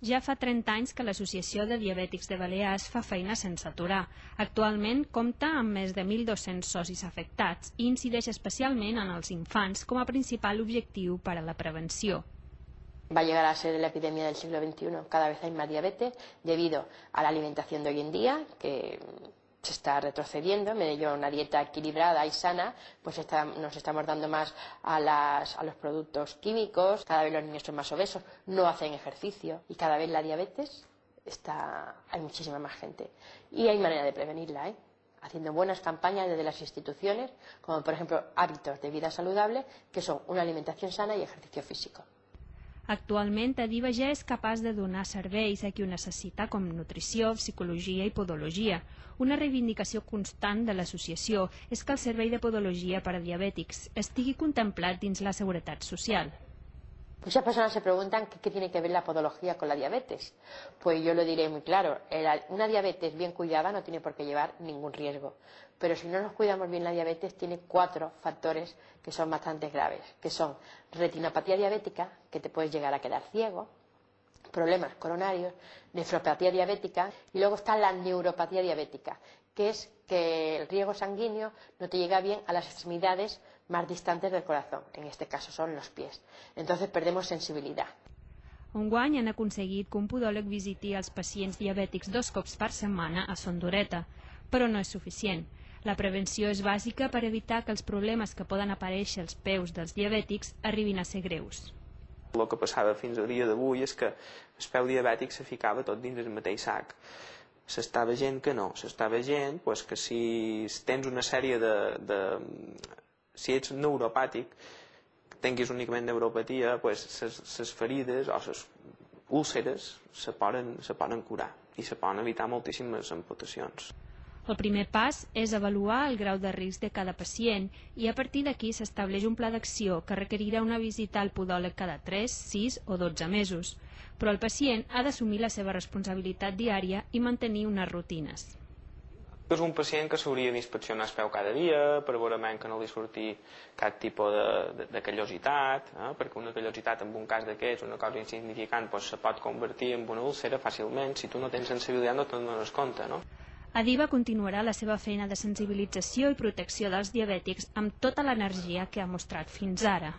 Ja fa 30 anys que l'Associació de Diabètics de Balears fa feina sense aturar. Actualment compta amb més de 1.200 socis afectats i incideix especialment en els infants com a principal objectiu per a la prevenció. Va a llegar a ser la epidemia del siglo XXI. Cada vez hay más diabetes debido a la alimentación de hoy en día, que se está retrocediendo. En vez de una dieta equilibrada y sana, pues nos estamos dando más a los productos químicos. Cada vez los niños son más obesos, no hacen ejercicio y cada vez la diabetes hay muchísima más gente. Y hay manera de prevenirla, haciendo buenas campañas desde las instituciones, como por ejemplo hábitos de vida saludable, que son una alimentación sana y ejercicio físico. Actualment, Adiva ja és capaç de donar serveis a qui ho necessita, com nutrició, psicologia i podologia. Una reivindicació constant de l'associació és que el servei de podologia per a diabètics estigui contemplat dins la Seguretat Social. Muchas personas se preguntan qué tiene que ver la podología con la diabetes. Pues yo lo diré muy claro, una diabetes bien cuidada no tiene por qué llevar ningún riesgo. Pero si no nos cuidamos bien la diabetes, tiene 4 factores que son bastante graves, que son retinopatía diabética, que te puedes llegar a quedar ciego, problemas coronarios, nefropatía diabética, y luego está la neuropatía diabética, que es que el riego sanguíneo no te llega bien a las extremidades más distantes del corazón, en este caso son los pies. Entonces perdemos sensibilidad. Enguany han aconseguit que un podòleg visiti els pacients diabètics 2 cops per setmana a Son d'Oreta, però no és suficient. La prevenció és bàsica per evitar que els problemes que poden aparèixer als peus dels diabètics arribin a ser greus. El que passava fins al dia d'avui és que el peu diabètic se ficava tot dins el mateix sac. S'està veient que no, s'està veient que si tens una sèrie si ets neuropàtic, tinguis únicament neuropatia, les ferides o les úlceres se poden curar i se poden evitar moltíssimes amputacions. El primer pas és avaluar el grau de risc de cada pacient i a partir d'aquí s'estableix un pla d'acció que requerirà una visita al podòleg cada 3, 6 o 12 mesos. Però el pacient ha d'assumir la seva responsabilitat diària i mantenir unes rutines. És un pacient que s'hauria d'inspeccionar el peu cada dia per veure que no li surti cap tipus de callositat, perquè una callositat en un cas d'aquests, una cosa insignificant, se pot convertir en una úlcera fàcilment. Si tu no tens sensibilitat no te'n dones compte. Adiva continuarà la seva feina de sensibilització i protecció dels diabètics amb tota l'energia que ha mostrat fins ara.